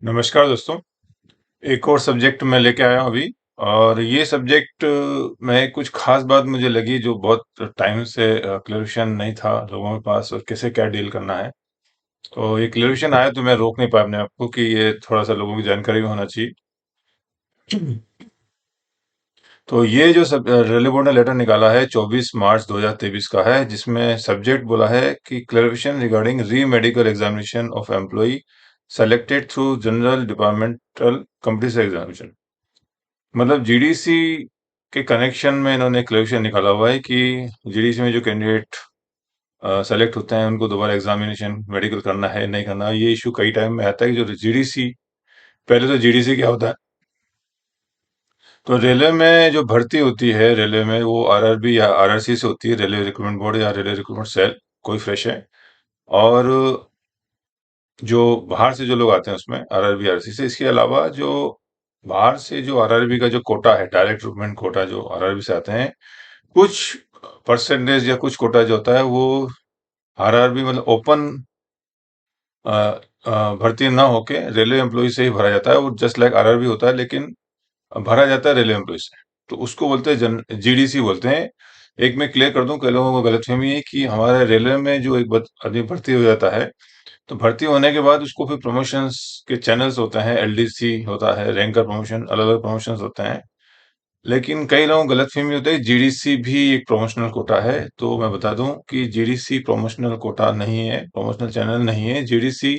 नमस्कार दोस्तों। एक और सब्जेक्ट मैं लेके आया हूँ अभी। और ये सब्जेक्ट में कुछ खास बात मुझे लगी जो बहुत टाइम से क्लेरिफिकेशन नहीं था लोगों के पास, और कैसे क्या डील करना है। तो ये क्लेरिफिकेशन आया तो मैं रोक नहीं पाया अपने आप को कि ये थोड़ा सा लोगों की जानकारी में होना चाहिए। तो ये जो सब रेलवे बोर्ड ने लेटर निकाला है 24 मार्च 2023 का है, जिसमें सब्जेक्ट बोला है कि clarification regarding re medical examination of employee selected through general departmental competition examination. मतलब जीडीसी के कनेक्शन में इन्होंने क्लेरिफिकेशन निकाला हुआ है कि जीडीसी में जो कैंडिडेट सेलेक्ट होते हैं उनको दोबारा एग्जामिनेशन मेडिकल करना है नहीं करना है। ये इशू कई टाइम में आता है कि जो जीडीसी, पहले तो जीडीसी क्या होता है। तो रेलवे में जो भर्ती होती है रेलवे में, वो आरआरबी या आरआरसी से होती है, रेलवे रिक्रूटमेंट बोर्ड या रेलवे रिक्रूटमेंट सेल, कोई फ्रेश है। और जो बाहर से जो लोग आते हैं उसमें आरआरबी आरआरसी से, इसके अलावा जो बाहर से जो आरआरबी का जो कोटा है, डायरेक्ट रिक्रूटमेंट कोटा, जो आरआरबी से आते हैं, कुछ परसेंटेज या कुछ कोटा जो होता है वो आरआरबी मतलब ओपन भर्ती ना होके रेलवे एम्प्लॉय से ही भरा जाता है। वो जस्ट लाइक आरआरबी होता है, लेकिन भरा जाता है रेलवे एम्प्लॉय से। तो उसको बोलते हैं जीडीसी बोलते हैं। एक मैं क्लियर कर दूं, कई लोगों को गलतफहमी है कि हमारे रेलवे में जो एक आदमी भर्ती हो जाता है, तो भर्ती होने के बाद उसको फिर प्रमोशंस के चैनल्स होते हैं, एलडीसी होता है, रैंकर प्रमोशन, अलग अलग प्रमोशंस होते हैं। लेकिन कई लोगों को गलतफहमी होती है जीडीसी भी एक प्रमोशनल कोटा है। तो मैं बता दूं कि जीडीसी प्रमोशनल कोटा नहीं है, प्रमोशनल चैनल नहीं है। जीडीसी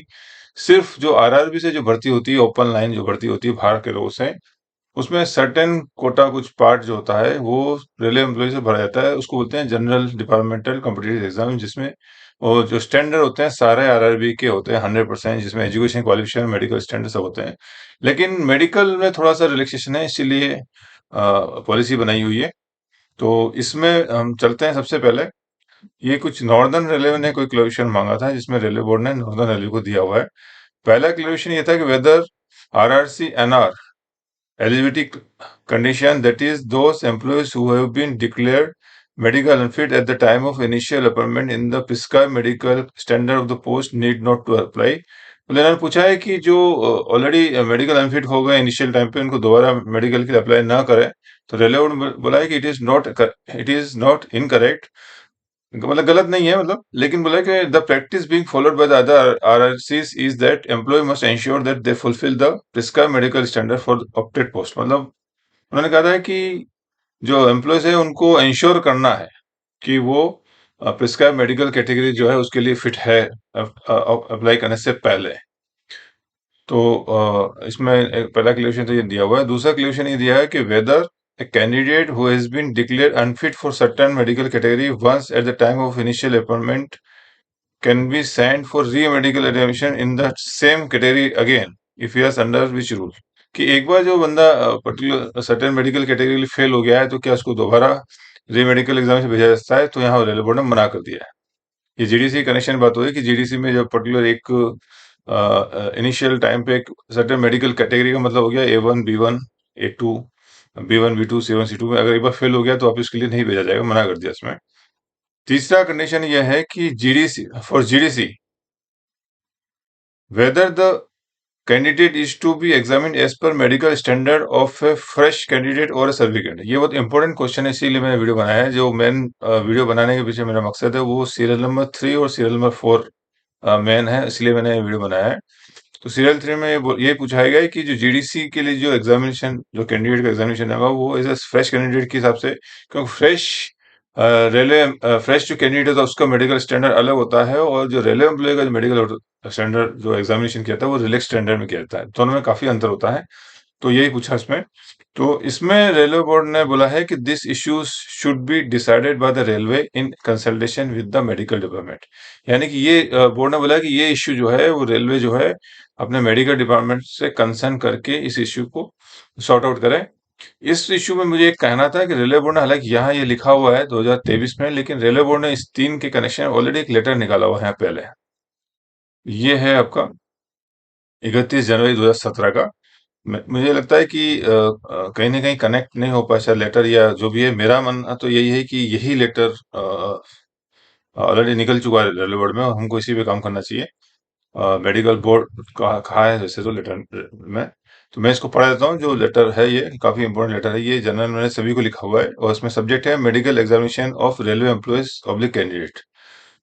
सिर्फ जो आरआरबी से जो भर्ती होती है, ओपन लाइन जो भर्ती होती है बाहर के लोगों से, उसमें सर्टेन कोटा, कुछ पार्ट जो होता है वो रेलवे एम्प्लॉय से भरा जाता है। उसको बोलते हैं जनरल डिपार्टमेंटल कॉम्पिटिटिव एग्जाम, जिसमें वो जो स्टैंडर्ड होते हैं सारे आरआरबी के होते हैं 100%, जिसमें एजुकेशन क्वालिफिकेशन मेडिकल स्टैंडर्ड सब होते हैं। लेकिन मेडिकल में थोड़ा सा रिलैक्सेशन है, इसीलिए पॉलिसी बनाई हुई है। तो इसमें हम चलते हैं। सबसे पहले ये कुछ नॉर्दर्न रेलवे ने कोई क्लेरिफिकेशन मांगा था, जिसमें रेलवे बोर्ड ने नॉर्दर्न रेलवे को दिया हुआ है। पहला क्लेरिफिकेशन ये था कि whether RRC NR eligibility condition, that is those employees who have been declared medical unfit at the time of initial appointment in the prescribed medical standard of the post need not to apply। तो इन्होंने पूछा है कि जो already medical unfit हो गए initial time पे, उनको दोबारा मेडिकल के लिए अप्लाई ना करें। तो रेलवे बोर्ड बोला है कि इट इज नॉट इनकरेक्ट, मतलब गलत नहीं है मतलब, लेकिन बोला कि the practice being followed by the other RRCs is that employ must ensure that they fulfil the prescribe medical standard for opted post. मतलब उन्होंने कहा था कि जो एम्प्लॉयज है उनको एंश्योर करना है कि वो प्रिस्क्राइब मेडिकल कैटेगरी जो है उसके लिए फिट है अप्लाई करने से पहले। तो इसमें एक पहला क्लेरिफिकेशन तो ये दिया हुआ है। दूसरा क्लेरिफिकेशन ये दिया है कि weather a candidate who has been declared unfit for certain medical category once at the time of initial appointment can be sent for re-medical examination in the same category again if yes under which rule। कि एक बार जो बंदा particular certain medical category के लिए fail हो गया है, तो क्या उसको दोबारा री मेडिकल एग्जाम से भेजा जा सकता है। तो यहाँ रेलवे बोर्ड ने मना कर दिया है। ये जीडीसी कनेक्शन बात हो रही है कि जीडीसी में जब पर्टिकुलर एक इनिशियल टाइम पे एक सर्टेन मेडिकल कैटेगरी का मतलब हो गया A1 B1 A2 B1 B2 C1 C2 में अगर एक बार फेल हो गया तो आप इसके लिए नहीं भेजा जाएगा, मना कर दिया इसमें। तीसरा कंडीशन यह है कि GDC for GDC whether the candidate is to be examined as per medical standard of a fresh candidate or a survey candidate। ये बहुत इंपॉर्टेंट क्वेश्चन है, इसीलिए मैंने वीडियो बनाया है। जो मेन वीडियो बनाने के पीछे मेरा मकसद है वो सीरियल नंबर 3 और सीरियल नंबर 4 मेन है, इसलिए मैंने ये वीडियो बनाया है। तो सीरियल 3 में ये पूछा गया है कि जो जीडीसी के लिए जो एग्जामिनेशन, जो कैंडिडेट का एग्जामिनेशन होगा वो एज ए फ्रेश कैंडिडेट के हिसाब से, क्योंकि रेलवे फ्रेश जो कैंडिडेट होता है उसका मेडिकल स्टैंडर्ड अलग होता है, और जो रेलवे एम्प्लॉय का जो मेडिकल स्टैंडर्ड जो एग्जामिनेशन किया था वो रिलैक्स स्टैंडर्ड में किया जाता है। दोनों में काफी अंतर होता है। तो यही पूछा इसमें। तो इसमें रेलवे बोर्ड ने बोला है कि this issues should be decided by the railway in consultation with the medical department. यानी कि ये बोर्ड ने बोला है कि ये इश्यू जो है वो रेलवे जो है अपने मेडिकल डिपार्टमेंट से कंसर्न करके इस इश्यू को सॉर्ट आउट करें। इस इश्यू में मुझे एक कहना था कि रेलवे बोर्ड ने, हालांकि यहाँ ये लिखा हुआ है 2023 में, लेकिन रेलवे बोर्ड ने इस 3 के कनेक्शन ऑलरेडी एक लेटर निकाला हुआ है पहले। ये है आपका 31 जनवरी 2017 का। मुझे लगता है कि कहीं ना कहीं कनेक्ट नहीं हो पाया शायद लेटर, या जो भी है। मेरा मानना तो यही है कि यही लेटर ऑलरेडी निकल चुका है रेलवे बोर्ड में और हमको इसी पे काम करना चाहिए। मेडिकल बोर्ड का कहा है वैसे तो लेटर में। तो मैं इसको पढ़ा देता हूँ। जो लेटर है ये काफी इंपॉर्टेंट लेटर है। ये जनरल मैंने सभी को लिखा हुआ है और इसमें सब्जेक्ट है medical examination of railway employees public candidate.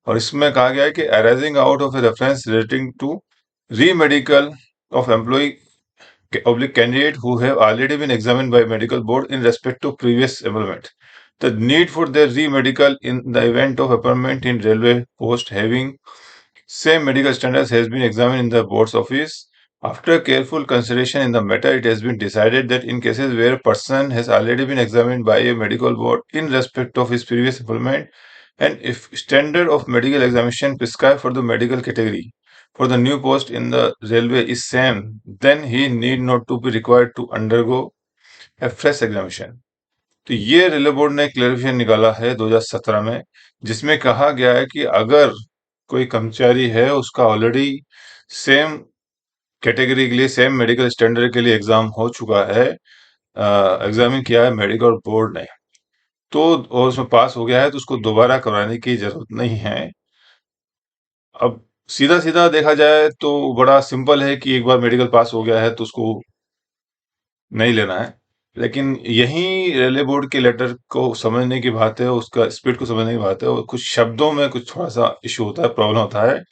और इसमें कहा गया है कि arising out of a reference relating to re medical of employee public candidate who have already been examined by medical board in respect to previous employment. The need for their re-medical in the event of appointment in railway post having same medical standards has been examined in the board's office. After careful consideration in the matter, it has been decided that in cases where a person has already been examined by a medical board in respect of his previous employment, and if standard of medical examination prescribed for the medical category for the new post in the railway is same, then he need not to be required to undergo a fresh examination. तो ये railway board ने clarification निकाला है 2017 में, जिसमें कहा गया है कि अगर कोई कर्मचारी है उसका ऑलरेडी सेम कैटेगरी के लिए सेम मेडिकल स्टैंडर्ड के लिए एग्जाम हो चुका है, एग्जामिन किया है मेडिकल बोर्ड ने, तो और उसमें पास हो गया है, तो उसको दोबारा कराने की जरूरत नहीं है। अब सीधा सीधा देखा जाए तो बड़ा सिंपल है कि एक बार मेडिकल पास हो गया है तो उसको नहीं लेना है। लेकिन यही रेलवे बोर्ड के लेटर को समझने की बात है, उसका स्पीड को समझने की बात है, और कुछ शब्दों में कुछ थोड़ा सा इशू होता है, प्रॉब्लम होता है।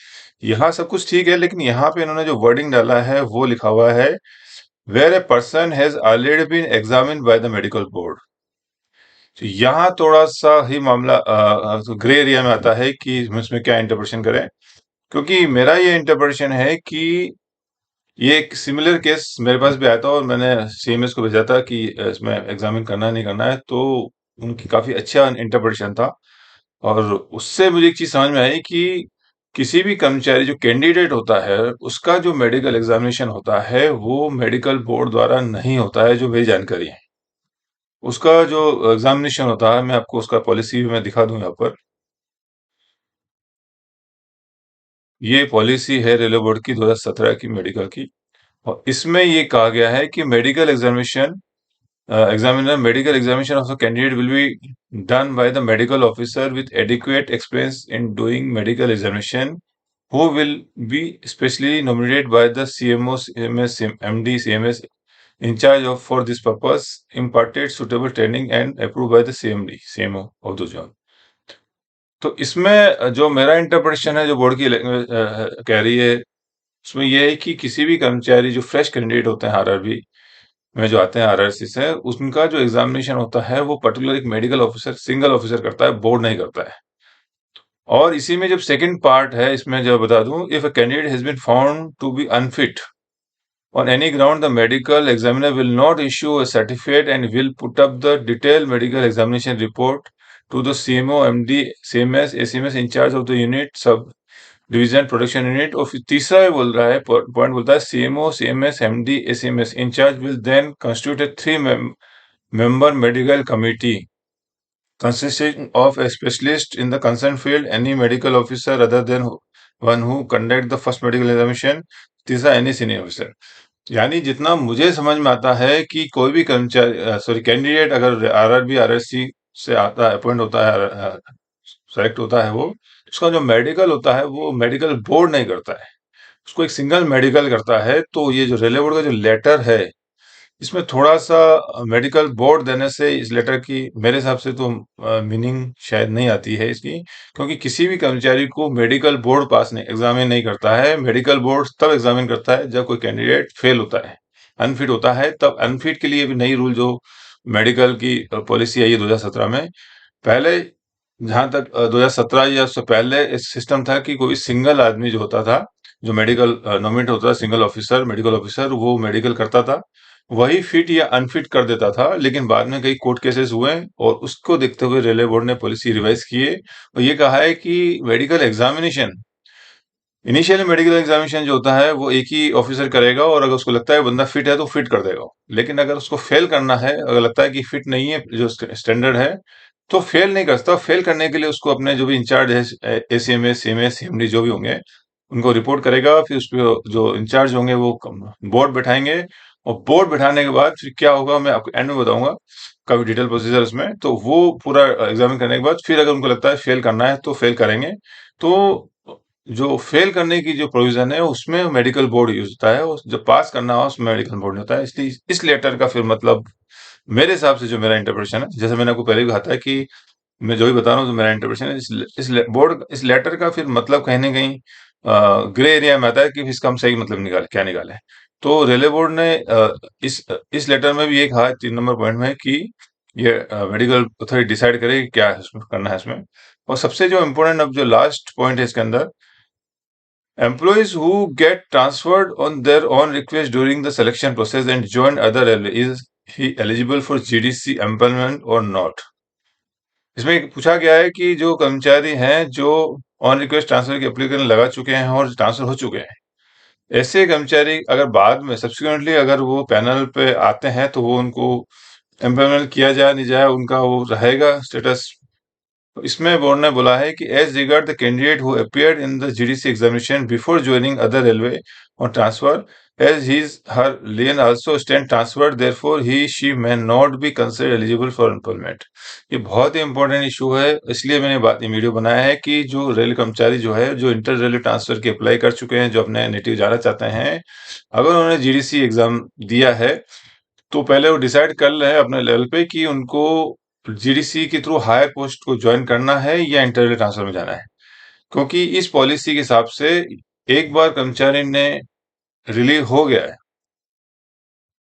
यहाँ सब कुछ ठीक है, लेकिन यहाँ पे इन्होंने जो वर्डिंग डाला है वो लिखा हुआ है where a person has already been examined by the medical board. तो यहाँ थोड़ा सा ही मामला ग्रे एरिया में आता है कि हम इसमें क्या इंटरप्रिटेशन करें। क्योंकि मेरा ये इंटरप्रिटेशन है कि ये एक सिमिलर केस मेरे पास भी आया था और मैंने सीएमएस को भेजा था कि इसमें एग्जामिन करना है नहीं करना है, तो उनकी काफी अच्छा इंटरप्रिटेशन था। और उससे मुझे एक चीज समझ में आई कि किसी भी कर्मचारी जो कैंडिडेट होता है उसका जो मेडिकल एग्जामिनेशन होता है वो मेडिकल बोर्ड द्वारा नहीं होता है, जो मेरी जानकारी है। उसका जो एग्जामिनेशन होता है, मैं आपको उसका पॉलिसी भी मैं दिखा दूं यहाँ पर। ये पॉलिसी है रेलवे बोर्ड की 2017 की मेडिकल की, और इसमें ये कहा गया है कि medical examination examiner medical examination of a candidate will be done by the medical officer with adequate experience in doing medical examination, who will be specially nominated by the CMO, CMS, MD, CMS in charge of for this purpose, imparted suitable training and approved by the CMD, CMO of the job. तो इसमें जो मेरा interpretation है, जो board की language कह रही है, उसमें यह है कि किसी भी कर्मचारी जो फ्रेश कैंडिडेट होते हैं आरआरबी में जो आते हैं आरआरसी से, उनका जो एग्जामिनेशन होता है वो पर्टिकुलर एक मेडिकल ऑफिसर, सिंगल ऑफिसर करता है, बोर्ड नहीं करता है। और इसी में जब सेकंड पार्ट है, इसमें जब बता दूं, if a candidate has been found to be unfit on any ground, the medical examiner will not issue a certificate and will put up the detailed medical examination report to the CMO, MD, CMS, ACMS in charge of the unit, sub division production unit. और फिर तीसरा ये बोल रहा है, point बोलता है CMO, CMS, MD, ACMS in charge will then constitute a 3 member medical committee consisting of a specialist in the concerned field, any medical officer other than one who conduct the first medical examination, तीसरा any senior officer. यानी जितना मुझे समझ में आता है कि कोई भी कर्मचारी, सॉरी कैंडिडेट, अगर आरआरबी आरएससी से आता है, अपॉइंट होता है, सेलेक्ट होता है, वो उसका जो मेडिकल होता है वो मेडिकल बोर्ड नहीं करता है, उसको एक सिंगल मेडिकल करता है। तो ये जो रेलवे बोर्ड का जो लेटर है, इसमें थोड़ा सा मेडिकल बोर्ड देने से इस लेटर की मेरे हिसाब से तो मीनिंग शायद नहीं आती है इसकी। क्योंकि किसी भी कर्मचारी को मेडिकल बोर्ड पास नहीं, एग्जामिन नहीं करता है। मेडिकल बोर्ड तब एग्जामिन करता है जब कोई कैंडिडेट फेल होता है, अनफिट होता है, तब अनफिट के लिए भी नई रूल जो मेडिकल की पॉलिसी आई है 2017 में। पहले जहां तक 2017 या उससे पहले एक सिस्टम था कि कोई सिंगल आदमी जो होता था, जो मेडिकल नॉमिनेट होता था, सिंगल ऑफिसर, मेडिकल ऑफिसर, वो मेडिकल करता था, वही फिट या अनफिट कर देता था। लेकिन बाद में कई कोर्ट केसेस हुए और उसको देखते हुए रेलवे बोर्ड ने पॉलिसी रिवाइज की है और ये कहा है कि medical examination, initially medical examination जो होता है वो एक ही ऑफिसर करेगा, और अगर उसको लगता है बंदा फिट है तो फिट कर देगा। लेकिन अगर उसको फेल करना है, अगर लगता है कि फिट नहीं है, जो स्टैंडर्ड है, तो फेल नहीं कर सकता। फेल करने के लिए उसको अपने जो भी इंचार्ज है, एसीएमएस, सीएमएस, सीएमडी जो भी होंगे, उनको रिपोर्ट करेगा। फिर उस पे जो इंचार्ज होंगे वो बोर्ड बैठाएंगे, और बोर्ड बैठाने के बाद फिर क्या होगा मैं आपको एंड में बताऊंगा, काफी डिटेल प्रोसीजर उसमें। तो वो पूरा एग्जामिन करने के बाद फिर अगर उनको लगता है फेल करना है तो फेल करेंगे। तो जो फेल करने की जो प्रोविजन है उसमें मेडिकल बोर्ड यूज होता है, जब पास करना हो उसमें मेडिकल बोर्ड नहीं होता है। इसलिए इस लेटर का फिर मतलब मेरे हिसाब से जो मेरा इंटरप्रिटेशन है, जैसे मैंने आपको पहले भी कहा था कि मैं जो भी बता रहा हूँ, तो मेरा इंटरप्रिटेशन है, इस लेटर का फिर मतलब कहीं ना कहीं ग्रे एरिया में आता है कि इसका हम सही मतलब निकाले क्या निकाले। तो रेलवे बोर्ड ने इस लेटर में भी ये कहा 3 नंबर पॉइंट में कि ये मेडिकल अथॉरिटी डिसाइड करे कि क्या है इसमें करना है इसमें। और सबसे जो इम्पोर्टेंट अब जो लास्ट पॉइंट है इसके अंदर, employees who get transferred on their own request during the selection process and join other railway, is he eligible for GDC employment or not? इसमें पूछा गया है कि जो कर्मचारी हैं जो ऑन रिक्वेस्ट ट्रांसफर की एप्लीकेशन लगा चुके हैं और ट्रांसफर हो चुके हैं, ऐसे कर्मचारी अगर बाद में सब्सिक्वेंटली अगर वो पैनल पे आते हैं तो वो उनको एम्प्लॉयमेंट किया जाए नहीं जाए, उनका वो रहेगा स्टेटस। तो इसमें बोर्ड ने बोला है कि as regard the candidate who appeared in the GDC examination before joining other railway on transfer, as his her lane also stand transferred, therefore he she may not be considered eligible for employment। ये बहुत ही important issue है, इसलिए मैंने बात ये video बनाया है कि जो रेल कर्मचारी जो है जो इंटर रेलवे ट्रांसफर की अप्लाई कर चुके हैं, जो अपने नेटिव जाना चाहते हैं, अगर उन्होंने जीडीसी एग्जाम दिया है तो पहले वो डिसाइड कर ले अपने लेवल पे कि उनको जीडीसी के थ्रू हायर पोस्ट को ज्वाइन करना है या इंटरव्यू ट्रांसफर में जाना है। क्योंकि इस पॉलिसी के हिसाब से एक बार कर्मचारी ने रिलीव हो गया है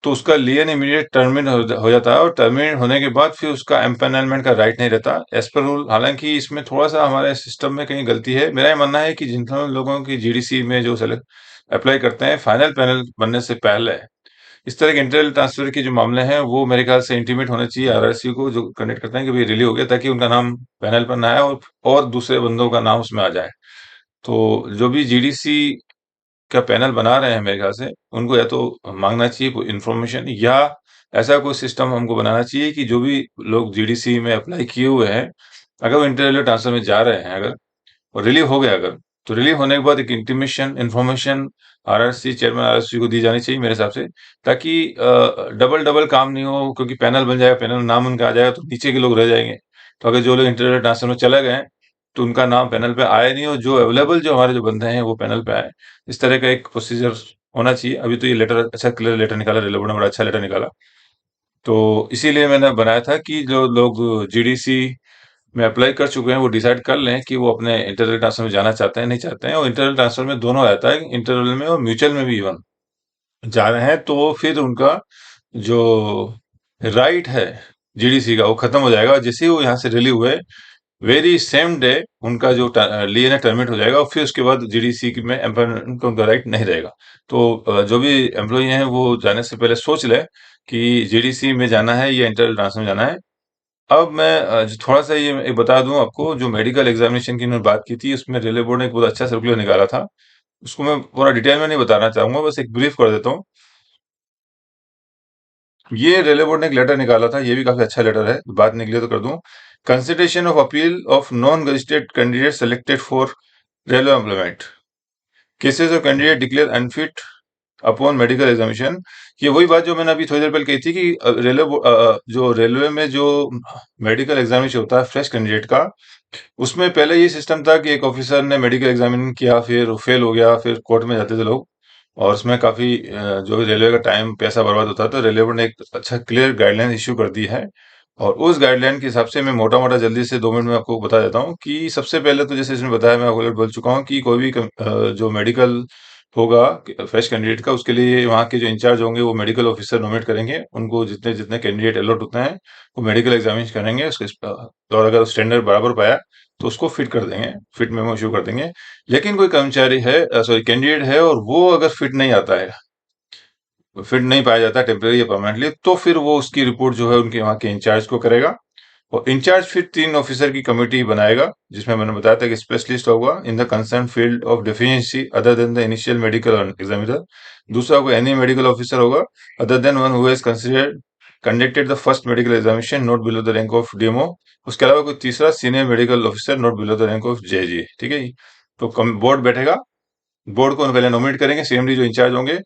तो उसका लियन इमीडिएट टर्मिनेट हो जाता है, और टर्मिनेट होने के बाद फिर उसका एम्पैनलमेंट का राइट नहीं रहता एज पर रूल। हालांकि इसमें थोड़ा सा हमारे सिस्टम में कहीं गलती है। मेरा ये मानना है कि जिन लोगों की जीडीसी में जो सेलेक्ट अप्लाई करते हैं फाइनल पैनल बनने से पहले, इस तरह के इंटरनल ट्रांसफर के जो मामले हैं वो मेरे ख्याल से इंटीमेट होना चाहिए आरआरसी को, जो कनेक्ट करते हैं कि भाई रिलीव हो गया, ताकि उनका नाम पैनल पर ना आए और दूसरे बंदों का नाम उसमें आ जाए। तो जो भी जीडीसी का पैनल बना रहे हैं मेरे ख्याल से उनको या तो मांगना चाहिए कोई इन्फॉर्मेशन, या ऐसा कोई सिस्टम हमको बनाना चाहिए कि जो भी लोग जीडीसी में अप्लाई किए हुए हैं, अगर वो इंटरनल ट्रांसफर में जा रहे हैं अगर और रिलीव हो गया अगर, तो रिलीव होने के बाद एक intimation information RRC chairman RRC को दी जानी चाहिए मेरे हिसाब से, ताकि डबल डबल काम नहीं हो। क्योंकि पैनल बन जाएगा, पैनल नाम उनका आ जाएगा तो नीचे के लोग रह जाएंगे। तो अगर जो लोग इंटरनल ट्रांसफर में चले गए तो उनका नाम पैनल पे आया नहीं, और जो अवेलेबल जो हमारे जो बंदे हैं वो पैनल पे आए। इस तरह का एक प्रोसीजर होना चाहिए। अभी तो ये लेटर अच्छा क्लियर लेटर निकाला, रेलवे बोर्ड ने बड़ा अच्छा लेटर निकाला। तो इसीलिए मैंने बनाया था कि जो लोग जीडीसी में अप्लाई कर चुके हैं वो डिसाइड कर लें कि वो अपने इंटरनल ट्रांसफर में जाना चाहते हैं नहीं चाहते हैं। और इंटरनल ट्रांसफर में दोनों आता है, इंटरनल में और म्यूचुअल में भी इवन जा रहे हैं, तो फिर उनका जो राइट है जीडीसी का वो खत्म हो जाएगा। जैसे ही वो यहाँ से रिलीव हुए वेरी सेम डे उनका जो लिए ना टर्मिनेट हो जाएगा, और फिर उसके बाद जीडीसी में एम्प्लॉयमेंट का उनका राइट नहीं रहेगा। तो जो भी एम्प्लॉई हैं वो जाने से पहले सोच ले कि जीडीसी में जाना है या इंटरनल ट्रांसफर में जाना है। अब मैं जो थोड़ा-सा ये एक बता दूँ आपको, जो मेडिकल एग्ज़ामिनेशन की मैंने बात की थी, उसमें रेलवे बोर्ड ने एक बहुत अच्छा सर्कुलर निकाला था। उसको मैं पूरा डिटेल में नहीं बताना चाहूँगा, बस एक ब्रीफ कर देता हूँ। ये रेलवे बोर्ड ने एक लेटर निकाला था, ये भी काफ़ी अच्छा लेटर है, बात निकली तो कर दूँ। Consideration of appeal of non gazetted candidate selected for railway employment, cases of candidate declare unfit upon medical examination. ये वही बात जो मैंने अभी थोड़ी देर पहले कही थी कि जो रेलवे में जो मेडिकल एग्जामिनेशन होता है फ्रेश कैंडिडेट का, उसमें पहले ये सिस्टम था कि एक ऑफिसर ने मेडिकल एग्जामिनेशन किया, फिर फेल हो गया, फिर कोर्ट में जाते थे लोग, और उसमें काफी जो भी रेलवे का टाइम पैसा बर्बाद होता है। तो रेलवे बोर्ड ने एक अच्छा क्लियर गाइडलाइन इश्यू कर दी है, और उस गाइडलाइन के हिसाब से मैं मोटा मोटा जल्दी से 2 मिनट में आपको बता देता हूँ कि सबसे पहले तो जैसे इसमें बताया, मैं ऑलरेडी बोल चुका हूँ कि कोई भी जो मेडिकल होगा फ्रेश कैंडिडेट का, उसके लिए वहाँ के जो इंचार्ज होंगे वो मेडिकल ऑफिसर नॉमिनेट करेंगे। उनको जितने जितने कैंडिडेट अलॉट होते हैं वो मेडिकल एग्जामिनेशन करेंगे उसके, और अगर स्टैंडर्ड बराबर पाया तो उसको फिट कर देंगे, फिट मेमो इशू कर देंगे। लेकिन कोई कर्मचारी है, सॉरी कैंडिडेट है, और वो अगर फिट नहीं आता है, फिट नहीं पाया जाता टेम्परेरी या परमानेंटली, तो फिर वो उसकी रिपोर्ट जो है उनके वहाँ के इंचार्ज को करेगा। और इंचार्ज फिर 3 ऑफिसर की कमेटी बनाएगा, जिसमें मैंने बताया था कि स्पेशलिस्ट होगा in the concern field of deficiency other than the initial medical examiner. दूसरा कोई एनी मेडिकल ऑफिसर होगा other than one who has considered conducted the first medical examination not below the rank of DMO. उसके अलावा कोई तीसरा senior medical officer not below the rank of JG. ठीक है जी। तो बोर्ड बैठेगा, बोर्ड को पहले नॉमिनेट करेंगे सीएमडी जो इंचार्ज होंगे,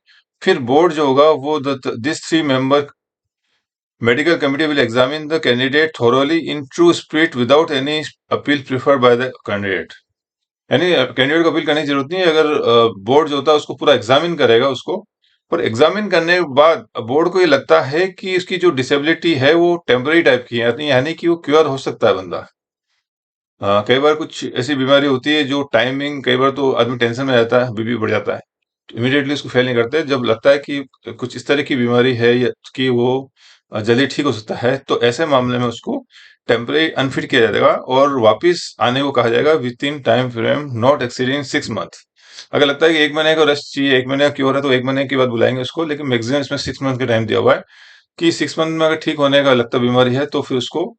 फिर बोर्ड जो होगा वो this 3 member medical committee will examine the candidate thoroughly in true spirit without any appeal preferred by the candidate, यानी कैंडिडेट को अपील करने की जरूरत नहीं है। अगर बोर्ड जो होता है उसको पूरा एग्जामिन करेगा उसको, पर एग्जामिन करने के बाद बोर्ड को ये लगता है कि उसकी जो डिसेबिलिटी है वो टेम्पररी टाइप की है, यानी कि वो क्योर हो सकता है बंदा। कई बार कुछ ऐसी बीमारी होती है जो टाइमिंग, कई बार तो आदमी टेंशन में रहता है, बीपी बढ़ जाता है, तो इमीडिएटली उसको फेल नहीं करते। जब लगता है कि कुछ इस तरह की बीमारी है या कि वो जल्दी ठीक हो सकता है, तो ऐसे मामले में उसको टेम्परेरी अनफिट किया जाएगा और वापिस आने को कहा जाएगा with in time frame not exceeding 6 month. अगर लगता है कि 1 महीने का रेस्ट चाहिए, 1 महीने का क्योर है, तो 1 महीने के बाद बुलाएंगे उसको, लेकिन मैक्सिमम इसमें 6 मंथ का टाइम दिया हुआ है कि 6 मंथ में अगर ठीक होने का लगता बीमारी है तो फिर उसको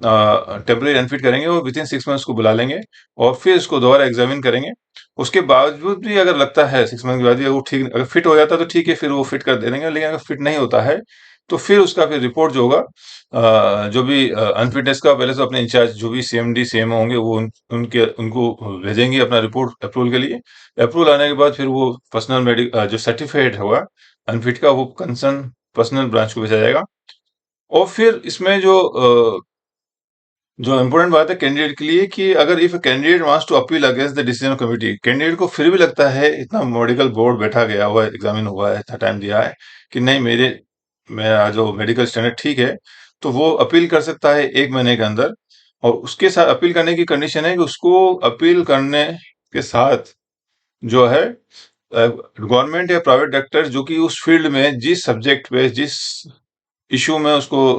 टेम्परेरी अनफिट करेंगे और विद इन 6 मंथ्स को बुला लेंगे और फिर इसको दोबारा एग्जामिन करेंगे। उसके बावजूद भी अगर लगता है 6 मंथ के बाद भी वो ठीक, अगर फिट हो जाता है तो ठीक है, फिर वो फिट कर दे देंगे, लेकिन अगर फिट नहीं होता है तो फिर उसका फिर रिपोर्ट जो होगा, जो भी अनफिटनेस का, पहले तो अपने इंचार्ज जो भी सीएमडी सीएमओ होंगे वो उनके उनको भेजेंगे अपना रिपोर्ट अप्रूवल के लिए। अप्रूवल आने के बाद फिर वो पर्सनल मेडिकल जो सर्टिफिकेट होगा अनफिट का, वो कंसर्न पर्सनल ब्रांच को भेजा जाएगा। और फिर इसमें जो इम्पोर्टेंट बात है कैंडिडेट के लिए कि अगर if candidate wants to appeal against the decision of committee, candidate को फिर भी लगता है, इतना मेडिकल बोर्ड बैठा गया हुआ है, एग्जामिन हुआ है, इतना टाइम दिया है कि नहीं मेरा जो मेडिकल स्टैंडर्ड ठीक है, तो वो अपील कर सकता है 1 महीने के अंदर। और उसके साथ अपील करने की कंडीशन है कि उसको अपील करने के साथ जो है गवर्नमेंट या प्राइवेट डॉक्टर जो कि उस फील्ड में जिस सब्जेक्ट पे जिस इश्यू में उसको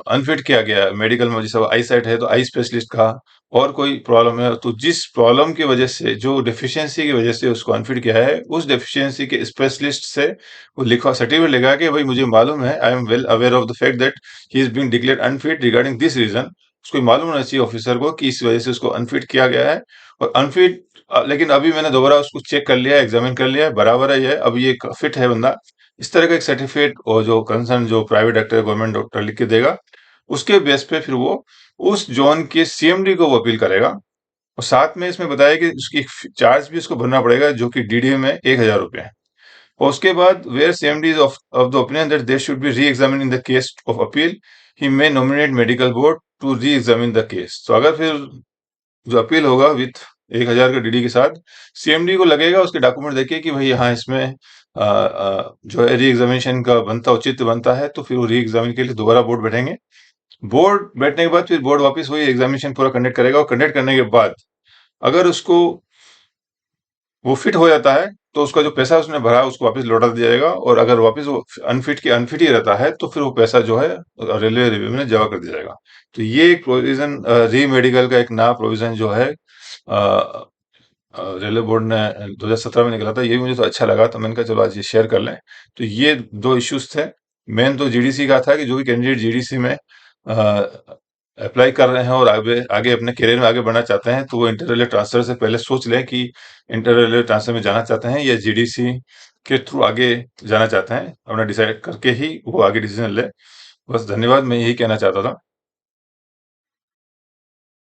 अनफिट किया गया है, मेडिकल में जैसे आई साइट है तो आई स्पेशलिस्ट का, और कोई प्रॉब्लम है तो जिस प्रॉब्लम की वजह से, जो डेफिशिएंसी की वजह से उसको अनफिट किया है, उस डेफिशिएंसी के स्पेशलिस्ट से वो लिखा सर्टिफिकेट लेगा कि भाई मुझे मालूम है, I am well aware of the fact that he is being declared unfit regarding this reason. उसको मालूम होना चाहिए ऑफिसर को कि इस वजह से उसको अनफिट किया गया है। और अनफिट, लेकिन अभी मैंने दोबारा उसको चेक कर लिया, एग्जामिन कर लिया है, बराबर है ये, अब ये फिट है बंदा। इस तरह का एक सर्टिफिकेट और जो कंसर्न जो प्राइवेट डॉक्टर गवर्नमेंट डॉक्टर लिख के देगा, उसके बेस पे फिर वो उस जोन के सीएमडी को वो अपील करेगा। और साथ में इसमें बताया कि उसकी चार्ज भी उसको भरना पड़ेगा जो कि डीडीए में 1,000 रुपए है। और उसके बाद where CMD is of the opinion that they should be re examine in the case of appeal, he may nominate medical board to re examine the case. तो अगर फिर जो अपील होगा विथ 1,000 का डीडी के साथ, सीएमडी को लगेगा उसके डॉक्यूमेंट देखे कि भाई हाँ इसमें जो है री एग्जामिनेशन का बनता औचित्य बनता है, तो फिर वो री एग्जामिन के लिए दोबारा बोर्ड बैठेंगे। बोर्ड बैठने के बाद फिर बोर्ड वापस वही एग्जामिनेशन पूरा कंडक्ट करेगा और कंडक्ट करने के बाद अगर उसको वो फिट हो जाता है तो उसका जो पैसा उसने भरा है उसको वापस लौटा दिया जाएगा। और अगर वापस वो अनफिट ही रहता है तो फिर वो पैसा जो है रेलवे रिव्यू में जमा कर दिया जाएगा। तो ये एक प्रोविजन, री मेडिकल का एक नया प्रोविजन जो है रेलवे बोर्ड ने 2017 में निकला था, ये भी मुझे तो अच्छा लगा, तो मैंने कहा चलो आज ये शेयर कर लें। तो ये दो इश्यूज थे। मेन तो जीडीसी का था कि जो भी कैंडिडेट जीडीसी में अप्लाई कर रहे हैं और आगे आगे अपने करियर में आगे बढ़ना चाहते हैं, तो वो इंटर रेलवे ट्रांसफर से पहले सोच लें कि इंटर रेलवे ट्रांसफर में जाना चाहते हैं या जीडीसी के थ्रू आगे जाना चाहते हैं। अपना डिसाइड करके ही वो आगे डिसीजन ले। बस धन्यवाद, मैं यही कहना चाहता था।